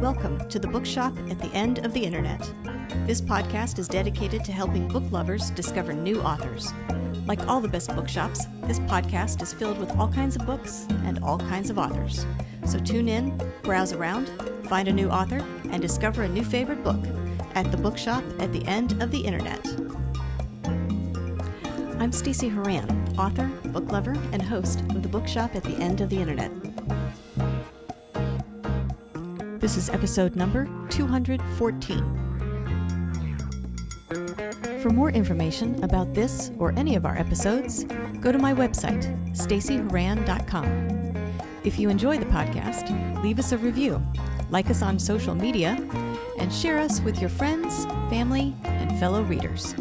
Welcome to the Bookshop at the End of the Internet. This podcast is dedicated to helping book lovers discover new authors. Like all the best bookshops, this podcast is filled with all kinds of books and all kinds of authors. So tune in, browse around, find a new author, and discover a new favorite book at the Bookshop at the End of the Internet. I'm Stacey Horan, author, book lover, and host of the Bookshop at the End of the Internet. This is episode number 214. For more information about this or any of our episodes, go to my website, staceyhoran.com. If you enjoy the podcast, leave us a review, like us on social media, and share us with your friends, family, and fellow readers.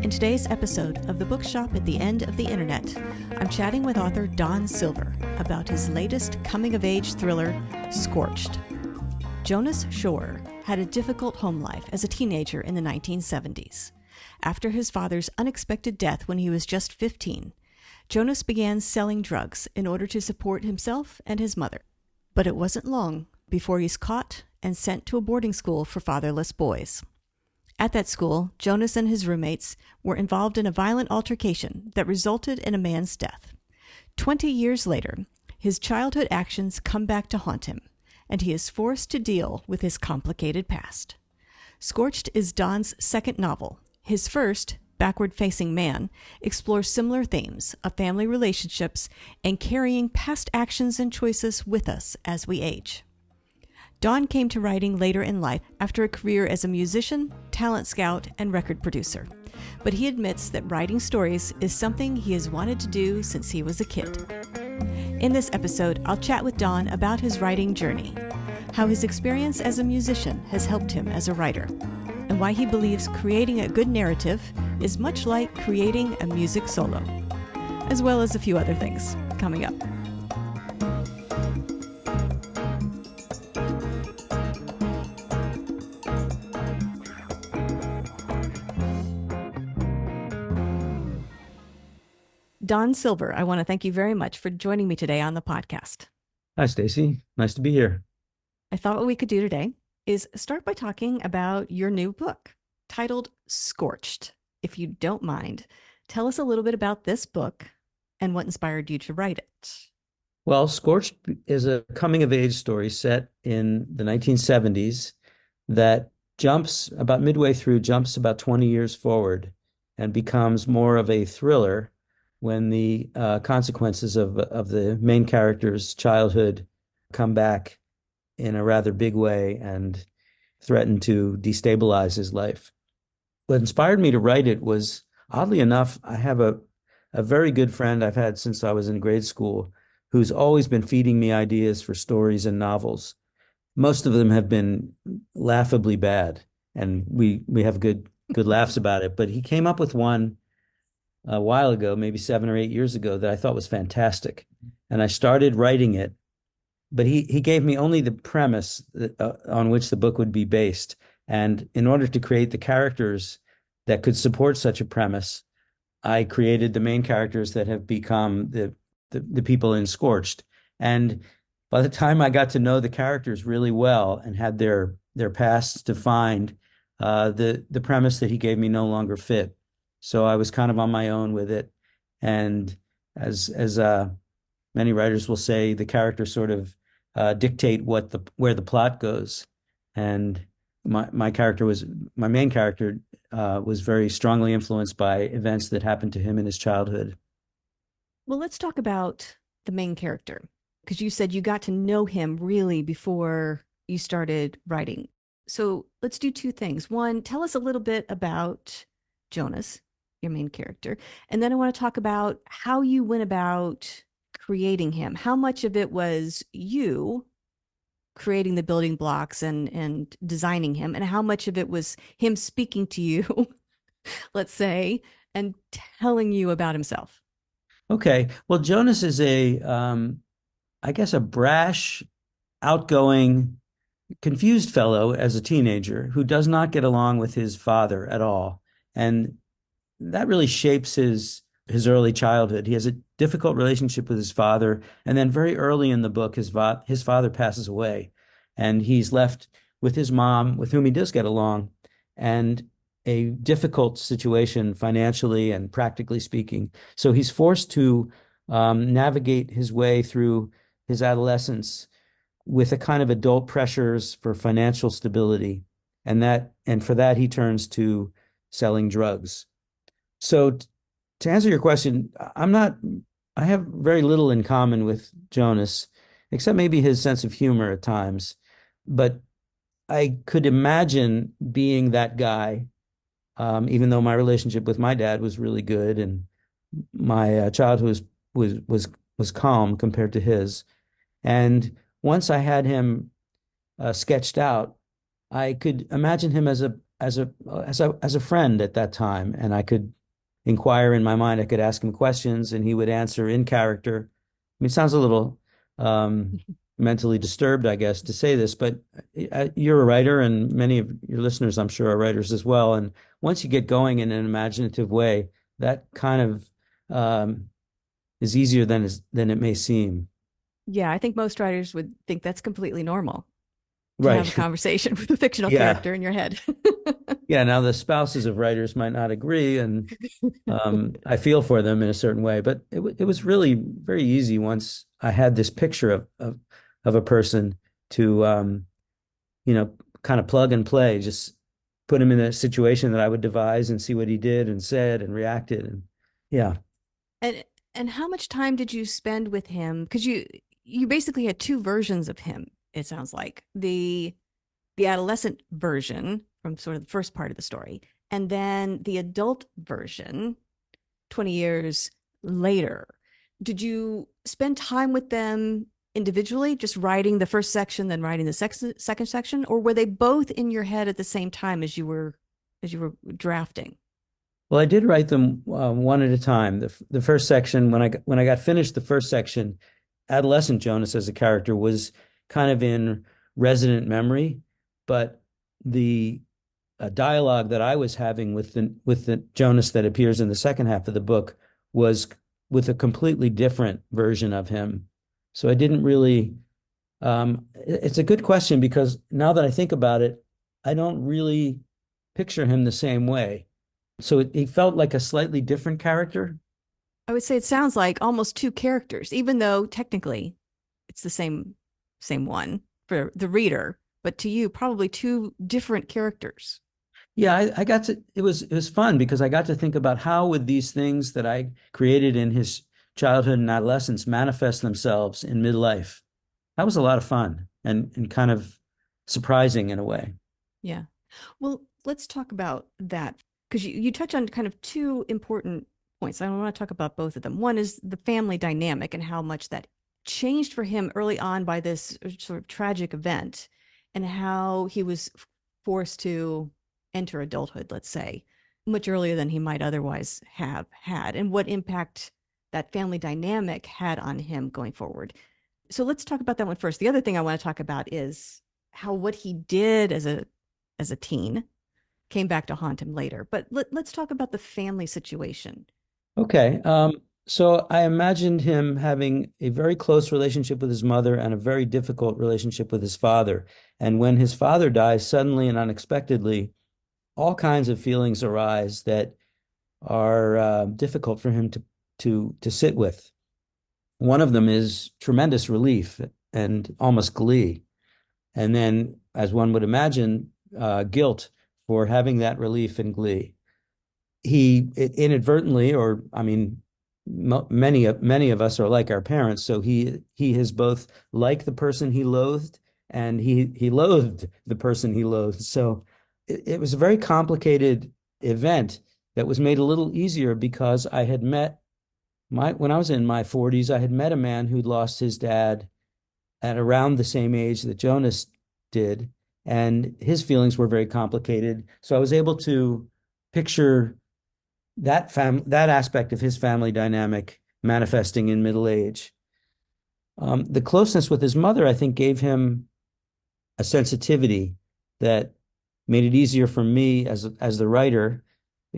In today's episode of the Bookshop at the End of the Internet, I'm chatting with author Don Silver about his latest coming-of-age thriller, Scorched. Jonas Shore had a difficult home life as a teenager in the 1970s. After his father's unexpected death when he was just 15, Jonas began selling drugs in order to support himself and his mother. But it wasn't long before he's caught and sent to a boarding school for fatherless boys. At that school, Jonas and his roommates were involved in a violent altercation that resulted in a man's death. 20 years later, his childhood actions come back to haunt him, and he is forced to deal with his complicated past. Scorched is Don's second novel. His first, Backward-Facing Man, explores similar themes of family relationships and carrying past actions and choices with us as we age. Don came to writing later in life after a career as a musician, talent scout, and record producer. But he admits that writing stories is something he has wanted to do since he was a kid. In this episode, I'll chat with Don about his writing journey, how his experience as a musician has helped him as a writer, and why he believes creating a good narrative is much like creating a music solo, as well as a few other things coming up. Don Silver, I want to thank you very much for joining me today on the podcast. Hi, Stacey. Nice to be here. I thought what we could do today is start by talking about your new book titled Scorched. If you don't mind, tell us a little bit about this book and what inspired you to write it. Well, Scorched is a coming-of-age story set in the 1970s that jumps about 20 years forward and becomes more of a thriller when the consequences of the main character's childhood come back in a rather big way and threaten to destabilize his life. What inspired me to write it was, oddly enough, I have a very good friend I've had since I was in grade school who's always been feeding me ideas for stories and novels. Most of them have been laughably bad, and we have good laughs about it. But he came up with one a while ago, maybe 7 or 8 years ago, that I thought was fantastic. And I started writing it, but he gave me only the premise on which the book would be based. And in order to create the characters that could support such a premise, I created the main characters that have become the people in Scorched. And by the time I got to know the characters really well and had their pasts defined, the premise that he gave me no longer fit. So I was kind of on my own with it. And as many writers will say, the characters sort of dictate where the plot goes. And my main character was very strongly influenced by events that happened to him in his childhood. Well, let's talk about the main character, because you said you got to know him really before you started writing. So let's do two things. One, tell us a little bit about Jonas, your main character. And then I want to talk about how you went about creating him. How much of it was you creating the building blocks and designing him, and how much of it was him speaking to you, let's say, and telling you about himself? Okay. Well, Jonas is I guess a brash, outgoing, confused fellow as a teenager who does not get along with his father at all. And that really shapes his early childhood. He has a difficult relationship with his father, and then very early in the book, his father passes away, and he's left with his mom, with whom he does get along, and a difficult situation financially and practically speaking. So he's forced to navigate his way through his adolescence with a kind of adult pressures for financial stability, and for that he turns to selling drugs. So to answer your question, I have very little in common with Jonas, except maybe his sense of humor at times. But I could imagine being that guy, even though my relationship with my dad was really good and my childhood was calm compared to his. And once I had him sketched out, I could imagine him as a friend at that time, and I could inquire in my mind. I could ask him questions, and he would answer in character. I mean, it sounds a little um, mentally disturbed, I guess, to say this, but you're a writer, and many of your listeners, I'm sure, are writers as well. And once you get going in an imaginative way, that kind of is easier than it may seem. Yeah, I think most writers would think that's completely normal to have a Right. conversation with a fictional Yeah. character in your head. Yeah. Now the spouses of writers might not agree, and I feel for them in a certain way, but it was really very easy once I had this picture of a person to you know, kind of plug and play, just put him in a situation that I would devise and see what he did and said and reacted. And yeah. And and how much time did you spend with him? Because you basically had two versions of him, it sounds like. The adolescent version from sort of the first part of the story, and then the adult version 20 years later. Did you spend time with them individually, just writing the first section, then writing the second section, or were they both in your head at the same time as you were drafting? Well, I did write them one at a time. The first section, when I got finished the first section, adolescent Jonas as a character was kind of in resident memory, but the dialogue that I was having with the Jonas that appears in the second half of the book was with a completely different version of him. So I didn't really. It's a good question because now that I think about it, I don't really picture him the same way. So he felt like a slightly different character. I would say it sounds like almost two characters, even though technically it's the same one for the reader, but to you, probably two different characters. Yeah, I got to. It was fun because I got to think about how would these things that I created in his childhood and adolescence manifest themselves in midlife. That was a lot of fun and kind of surprising in a way. Yeah. Well, let's talk about that because you touch on kind of two important points. I want to talk about both of them. One is the family dynamic and how much that changed for him early on by this sort of tragic event, and how he was forced to enter adulthood, let's say, much earlier than he might otherwise have had, and what impact that family dynamic had on him going forward. So let's talk about that one first. The other thing I want to talk about is how what he did as a teen came back to haunt him later. But let's talk about the family situation. Okay. So I imagined him having a very close relationship with his mother and a very difficult relationship with his father. And when his father dies suddenly and unexpectedly, all kinds of feelings arise that are difficult for him to sit with. One of them is tremendous relief and almost glee. And then, as one would imagine, guilt for having that relief and glee. He inadvertently, or I mean, many of us are like our parents, so he is both like the person he loathed, and he loathed the person he loathed. So it was a very complicated event that was made a little easier because I had met my when I was in my 40s, I had met a man who'd lost his dad at around the same age that Jonas did, and his feelings were very complicated. So I was able to picture that aspect of his family dynamic manifesting in middle age. The closeness with his mother, I think, gave him a sensitivity that made it easier for me as the writer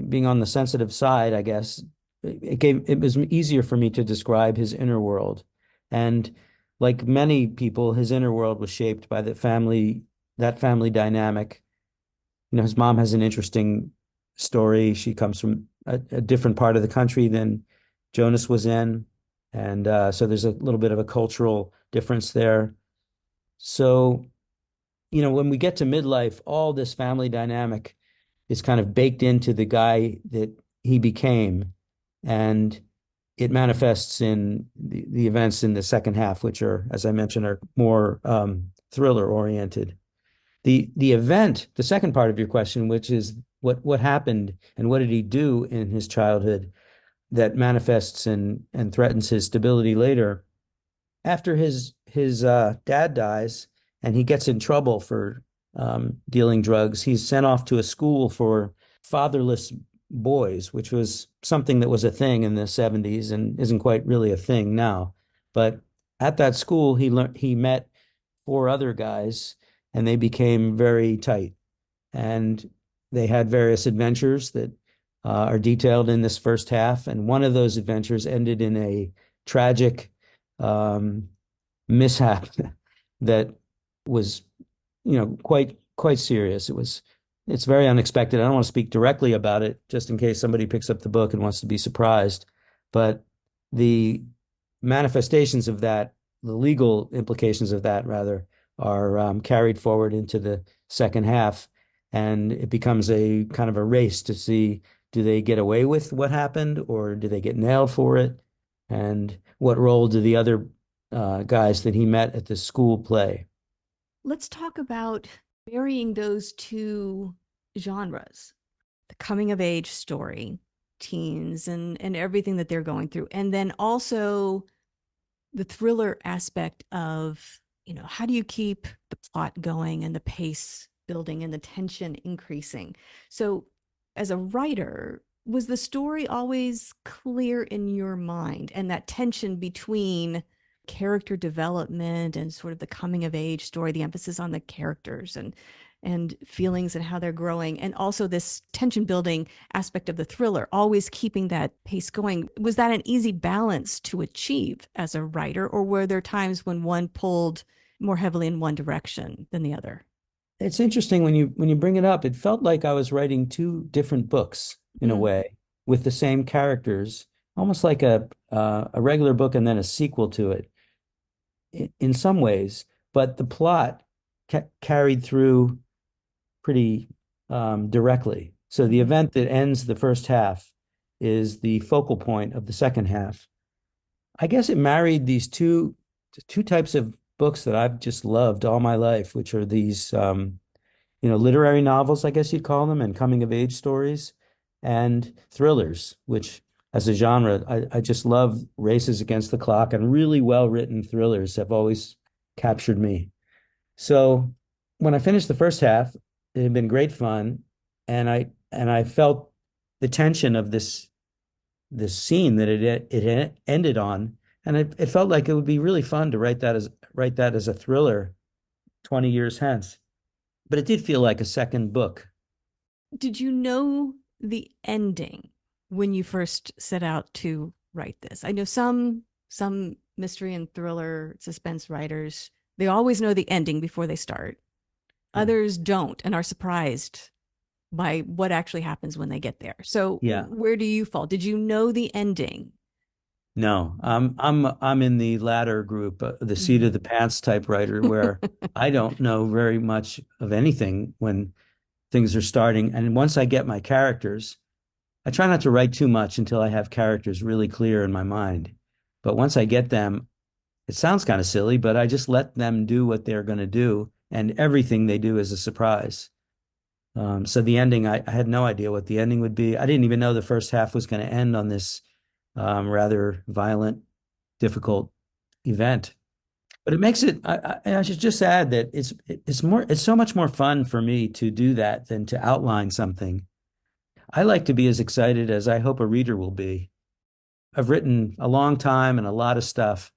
being on the sensitive side, I guess, it was easier for me to describe his inner world. And like many people, his inner world was shaped by that family dynamic. His mom has an interesting story. She comes from a different part of the country than Jonas was in. And so there's a little bit of a cultural difference there. So, when we get to midlife, all this family dynamic is kind of baked into the guy that he became. And it manifests in the events in the second half, which are, as I mentioned, are more thriller oriented. The second part of your question, which is what happened and what did he do in his childhood that manifests and threatens his stability later. After his dad dies and he gets in trouble for dealing drugs, he's sent off to a school for fatherless boys, which was something that was a thing in the 70s and isn't quite really a thing now. But at that school, he met four other guys and they became very tight. And they had various adventures that are detailed in this first half. And one of those adventures ended in a tragic um, mishap that was, quite serious. It's very unexpected. I don't want to speak directly about it just in case somebody picks up the book and wants to be surprised. But the manifestations of that, the legal implications of that, rather, are carried forward into the second half. And it becomes a kind of a race to see, do they get away with what happened or do they get nailed for it? And what role do the other guys that he met at the school play? Let's talk about marrying those two genres, the coming of age story, teens and everything that they're going through. And then also the thriller aspect of, how do you keep the plot going and the pace building and the tension increasing? So, as a writer, was the story always clear in your mind and that tension between character development and sort of the coming of age story, the emphasis on the characters and feelings and how they're growing, and also this tension building aspect of the thriller, always keeping that pace going? Was that an easy balance to achieve as a writer, or were there times when one pulled more heavily in one direction than the other? It's interesting when you bring it up. It felt like I was writing two different books in a Mm. way with the same characters, almost like a regular book and then a sequel to it in some ways. But the plot carried through pretty directly. So the Mhm. event that ends the first half is the focal point of the second half. I guess it married these two types of books that I've just loved all my life, which are these literary novels, I guess you'd call them, and coming of age stories and thrillers, which as a genre, I just love races against the clock, and really well written thrillers have always captured me. So when I finished the first half, it had been great fun, and I felt the tension of this scene that it ended on, and it felt like it would be really fun to write that as a thriller 20 years hence. But it did feel like a second book. Did you know the ending when you first set out to write this? I know some mystery and thriller suspense writers, they always know the ending before they start. Yeah. Others don't and are surprised by what actually happens when they get there. So Yeah. where do you fall? Did you know the ending? No, I'm in the latter group, the seat of Mhm. the pants type writer, where I don't know very much of anything when things are starting. And once I get my characters, I try not to write too much until I have characters really clear in my mind. But once I get them, it sounds kind of silly, but I just let them do what they're going to do, and everything they do is a surprise. So the ending, I had no idea what the ending would be. I didn't even know the first half was going to end on this rather violent, difficult event. But it makes it. I should just add that it's so much more fun for me to do that than to outline something. I like to be as excited as I hope a reader will be. I've written a long time and a lot of stuff,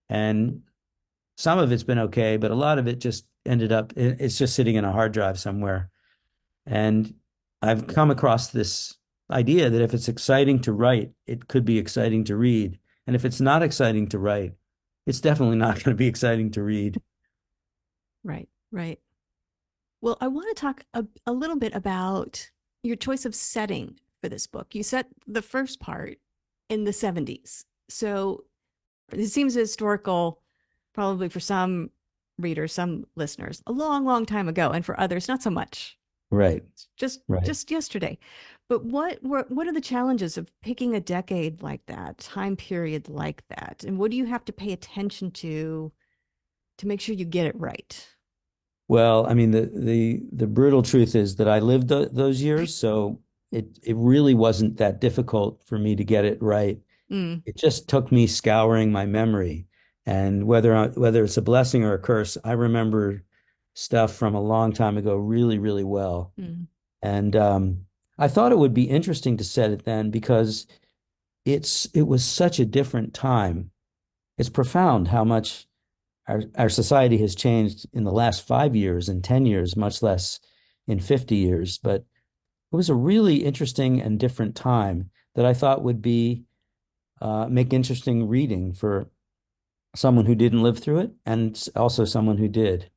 and some of it's been okay, but a lot of it just ended up, it's just sitting in a hard drive somewhere. And I've come across this idea that if it's exciting to write, it could be exciting to read. And if it's not exciting to write, it's definitely not going to be exciting to read. Right, right. Well, I want to talk a little bit about your choice of setting for this book. You set the first part in the 70s. So it seems historical, probably for some readers, some listeners, a long, long time ago, and for others, not so much. Right, right. Just yesterday. But what are the challenges of picking a decade like that, time period like that, and what do you have to pay attention to make sure you get it right? Well, I mean, the brutal truth is that I lived those years, so it really wasn't that difficult for me to get it right. Mm, It just took me scouring my memory, and whether it's a blessing or a curse, I remember stuff from a long time ago really, really well. mm. And I thought it would be interesting to set it then because it was such a different time. It's profound how much our society has changed in the last 5 years and 10 years, much less in 50 years. But it was a really interesting and different time that I thought would be make interesting reading for someone who didn't live through it and also someone who did.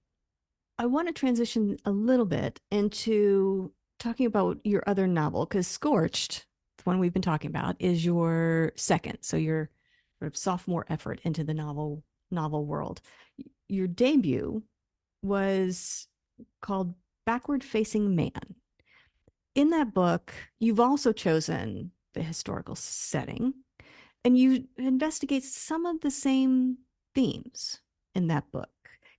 I want to transition a little bit into talking about your other novel because Scorched, the one we've been talking about, is your second, so your sort of sophomore effort into the novel world. Your debut was called Backward Facing Man. In that book, you've also chosen the historical setting and you investigate some of the same themes in that book.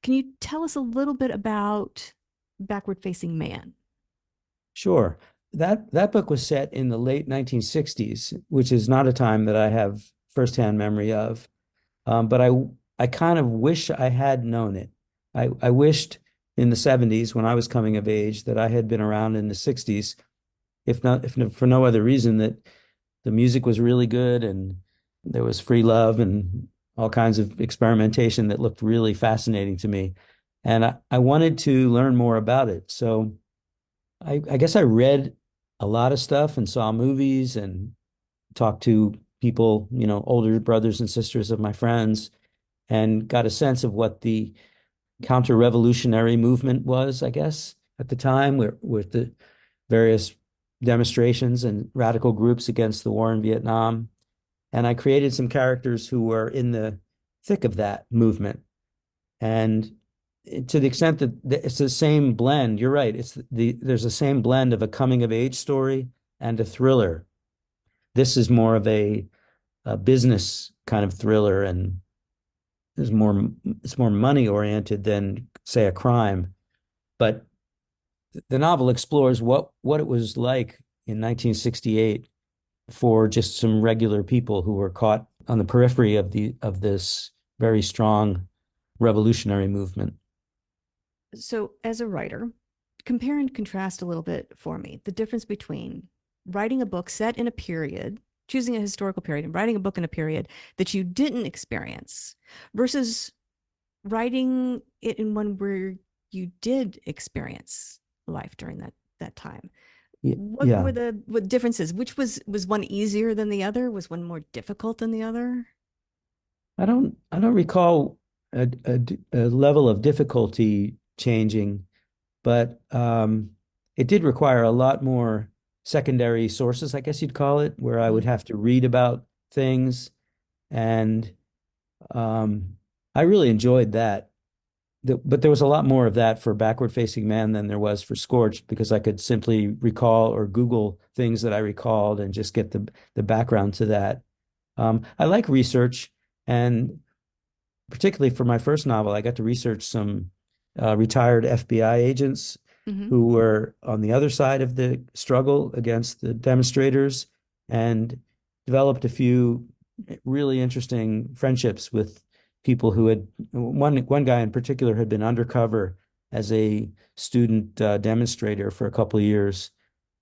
Can you tell us a little bit about Backward Facing Man? Sure. That book was set in the late 1960s, which is not a time that I have firsthand memory of. But I kind of wish I had known it. I wished in the 70s when I was coming of age that I had been around in the 60s, if for no other reason that the music was really good and there was free love and all kinds of experimentation that looked really fascinating to me. And I wanted to learn more about it. So I guess I read a lot of stuff and saw movies and talked to people, older brothers and sisters of my friends, and got a sense of what the counter-revolutionary movement was, I guess, at the time, with the various demonstrations and radical groups against the war in Vietnam. And I created some characters who were in the thick of that movement. And to the extent that it's the same blend, you're right. There's the same blend of a coming of age story and a thriller. This is more of a business kind of thriller and is more it's more money oriented than say a crime. But the novel explores what it was like in 1968 for just some regular people who were caught on the periphery of this very strong revolutionary movement. So, as a writer, compare and contrast a little bit for me the difference between writing a book set in a period, choosing a historical period, and writing a book in a period that you didn't experience versus writing it in one where you did experience life during that time. What Yeah, were the what differences? Which was one easier than the other? Was one more difficult than the other? I don't recall a level of difficulty changing, but it did require a lot more secondary sources, I guess you'd call it, where I would Mm. have to read about things. And um, I really enjoyed that. But there was a lot more of that for Backward Facing Man than there was for Scorched because I could simply recall or Google things that I recalled and just get the background to that. I like research, and particularly for my first novel, I got to research some retired FBI agents Hmm. who were on the other side of the struggle against the demonstrators and developed a few really interesting friendships with people who had one guy in particular had been undercover as a student demonstrator for a couple of years,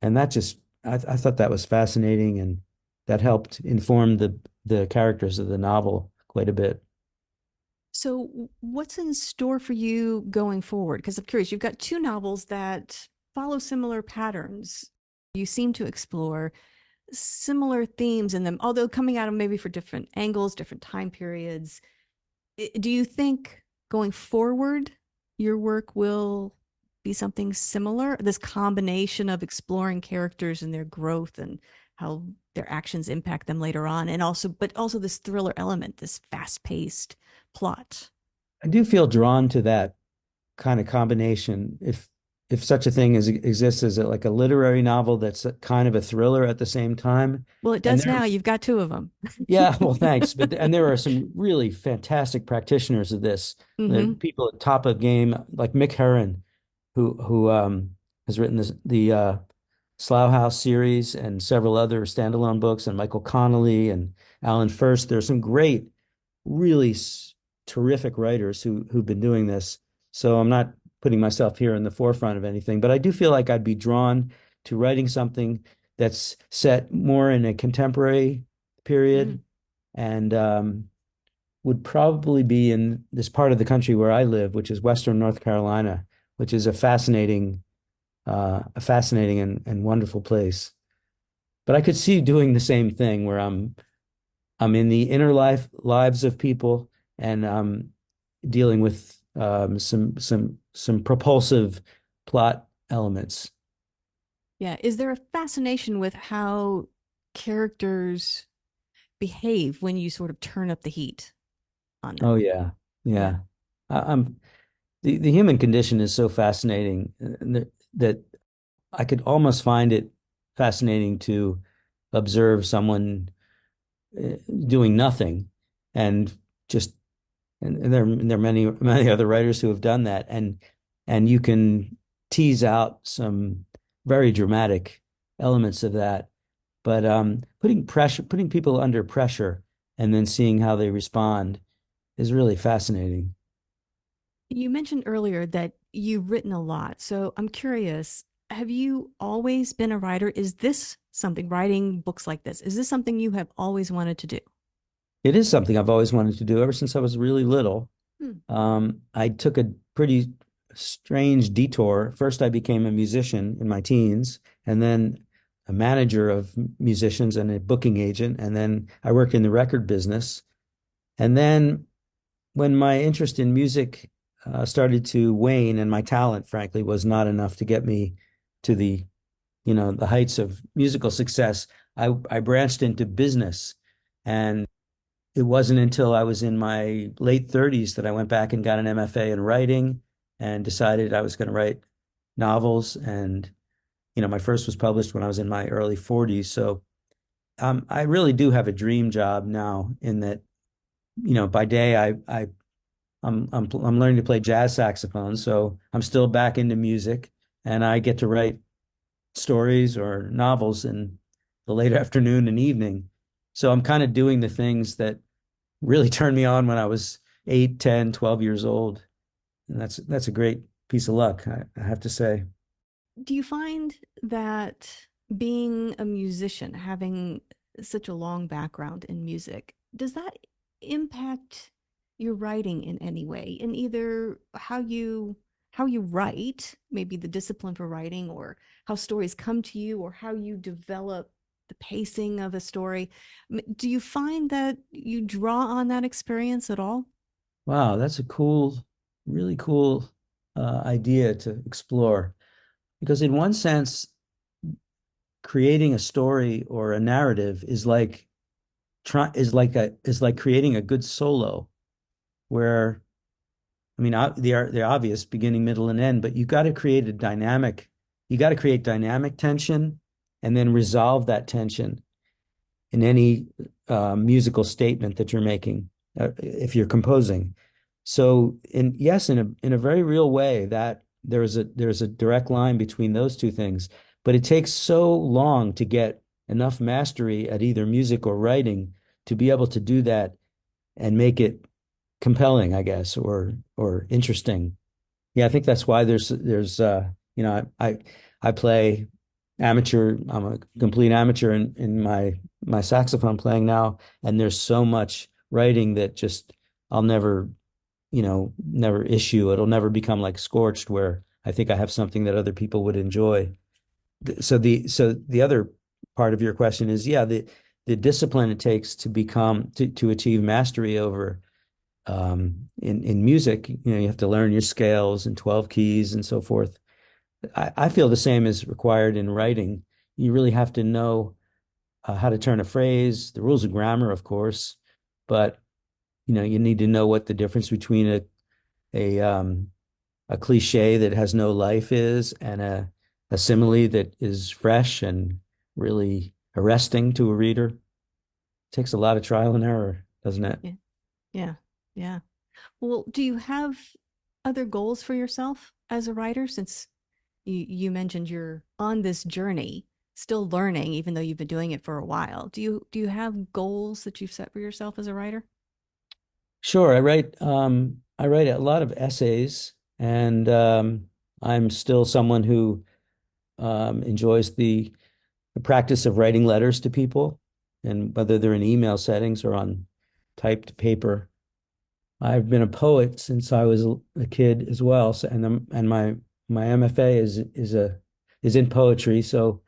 and that just I thought that was fascinating, and that helped inform the characters of the novel quite a bit. So, what's in store for you going forward? Because I'm curious, you've got two novels that follow similar patterns. You seem to explore similar themes in them, although coming at them maybe for different angles, different time periods. Do you think going forward, your work will be something similar? This combination of exploring characters and their growth and how their actions impact them later on, and also this thriller element, this fast-paced plot. I do feel drawn to that kind of combination, if such a thing exists as like a literary novel that's kind of a thriller at the same time. Well, it And does now. there's You've got two of them. yeah, well, thanks. But and there are some really fantastic practitioners of this. There are Mm-hmm. people at top of game like Mick Herron, who has written the Slough House series and several other standalone books, and Michael Connolly and Alan First. There's some great, really terrific writers who've been doing this. So I'm not putting myself here in the forefront of anything, but I do feel like I'd be drawn to writing something that's set more in a contemporary Mm. period and would probably be in this part of the country where I live, which is Western North Carolina, which is a fascinating and wonderful place. But I could see doing the same thing where I'm in the inner lives of people and dealing with some propulsive plot elements. Yeah. Is there a fascination with how characters behave when you sort of turn up the heat on Oh them? yeah, Yeah. yeah. I'm the human condition is so fascinating that I could almost find it fascinating to observe someone doing nothing and just and there are many other writers who have done that and you can tease out some very dramatic elements of that. But putting people under pressure and then seeing how they respond is really fascinating. You mentioned earlier that you've written a lot. So I'm curious, have you always been a writer? Is this something, writing books like this, is this something you have always wanted to do? It is something I've always wanted to do ever since I was really little. Hmm. I took a pretty strange detour. First, I became a musician in my teens, and then a manager of musicians and a booking agent. And then I worked in the record business. And then when my interest in music started to wane, and my talent, frankly, was not enough to get me to the heights of musical success, I branched into business. And it wasn't until I was in my late 30s that I went back and got an MFA in writing and decided I was going to write novels. And, my first was published when I was in my early 40s. So I really do have a dream job now in that, by day I'm learning to play jazz saxophone. So I'm still back into music and I get to write stories or novels in the late afternoon and evening. So I'm kind of doing the things that really turned me on when I was 8, 10, 12 years old. And that's a great piece of luck, I have to say. Do you find that being a musician, having such a long background in music, does that impact your writing in any way? In either how you write, maybe the discipline for writing, or how stories come to you, or how you develop the pacing of a story. Do you find that you draw on that experience at all? Wow, that's a really cool idea to explore. Because in one sense, creating a story or a narrative is like creating a good solo where I mean, the obvious beginning, middle, and end, but you got to create dynamic tension and then resolve that tension in any musical statement that you're making, if you're composing. So, yes, in a very real way, that there's a direct line between those two things, but it takes so long to get enough mastery at either music or writing to be able to do that and make it compelling, I guess, or interesting. Yeah, I think that's why there's I play amateur. I'm a complete amateur in my saxophone playing now, and there's so much writing that just I'll never, never issue. It'll never become like Scorched, where I think I have something that other people would enjoy. So the other part of your question is, yeah, the discipline it takes to to achieve mastery over in music. You have to learn your scales and 12 keys and so forth. I feel the same is required in writing. You really have to know how to turn a phrase, the rules of grammar, of course, but you need to know what the difference between a a cliche that has no life is and a simile that is fresh and really arresting to a reader. It takes a lot of trial and error, doesn't it? Yeah. Yeah. Yeah. Well, do you have other goals for yourself as a writer since you mentioned you're on this journey, still learning, even though you've been doing it for a while? Do you have goals that you've set for yourself as a writer? Sure, I write a lot of essays, and I'm still someone who enjoys the practice of writing letters to people, and whether they're in email settings or on typed paper. I've been a poet since I was a kid as well, so, and my MFA is in poetry. So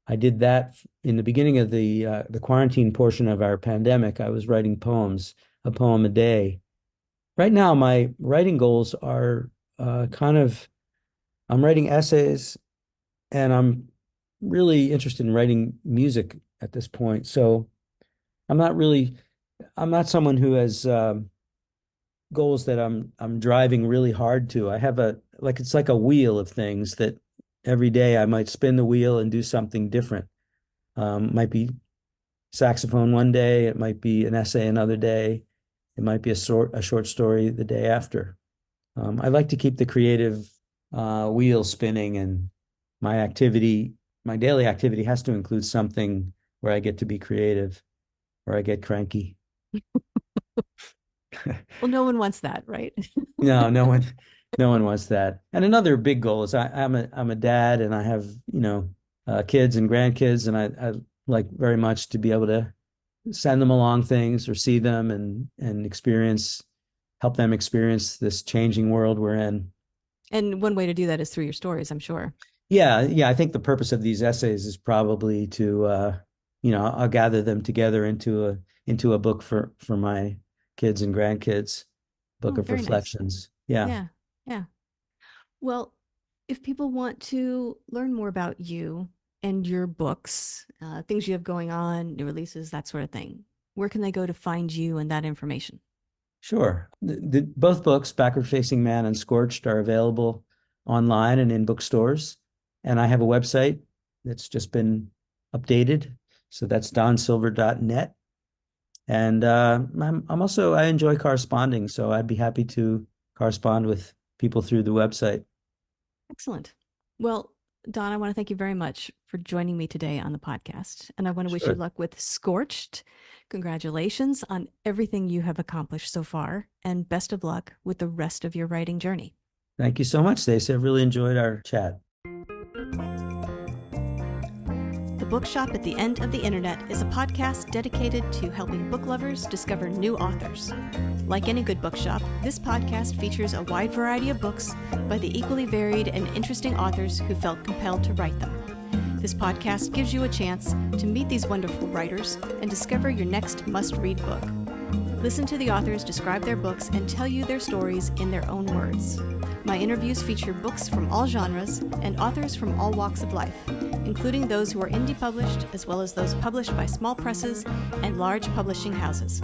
I did that in the beginning of the quarantine portion of our pandemic. I was writing poems, a poem a day. Right now, my writing goals are kind of I'm writing essays, and I'm really interested in writing music at this point. So I'm not really I'm not someone who has goals that I'm driving really hard to. I have it's like a wheel of things that every day I might spin the wheel and do something different. Might be saxophone one day, it might be an essay another day, it might be a short story the day after. I like to keep the creative wheel spinning, and my daily activity has to include something where I get to be creative, where I get cranky. Well, no one wants that, right? No, no one wants that. And another big goal is I'm a dad, and I have, kids and grandkids, and I like very much to be able to send them along things or see them and help them experience this changing world we're in. And one way to do that is through your stories, I'm sure. Yeah, yeah. I think the purpose of these essays is probably to, I'll gather them together into a book for my kids and grandkids, book Oh, of very nice. reflections. Yeah, Yeah. Yeah. Well, if people want to learn more about you and your books, things you have going on, new releases, that sort of thing, where can they go to find you and that information? sure. Both books, Backward Facing Man and Scorched, are available online and in bookstores. And I have a website that's just been updated. So that's donsilver.net. And I enjoy corresponding, so I'd be happy to correspond with people through the website. Excellent. Well, Don, I want to thank you very much for joining me today on the podcast. And I want to wish you Sure. luck with Scorched. Congratulations on everything you have accomplished so far, and best of luck with the rest of your writing journey. Thank you so much, Stacey. I've really enjoyed our chat. The Bookshop at the End of the Internet is a podcast dedicated to helping book lovers discover new authors. Like any good bookshop, this podcast features a wide variety of books by the equally varied and interesting authors who felt compelled to write them. This podcast gives you a chance to meet these wonderful writers and discover your next must-read book. Listen to the authors describe their books and tell you their stories in their own words. My interviews feature books from all genres and authors from all walks of life, including those who are indie published as well as those published by small presses and large publishing houses.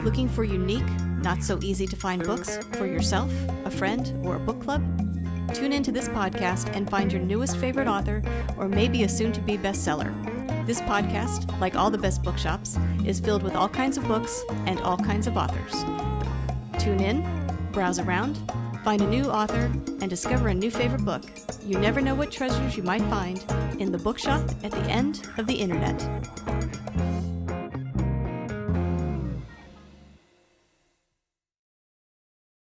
Looking for unique, not so easy to find books for yourself, a friend, or a book club? Tune into this podcast and find your newest favorite author or maybe a soon-to-be bestseller. This podcast, like all the best bookshops, is filled with all kinds of books and all kinds of authors. Tune in, browse around, find a new author, and discover a new favorite book. You never know what treasures you might find in the bookshop at the end of the internet.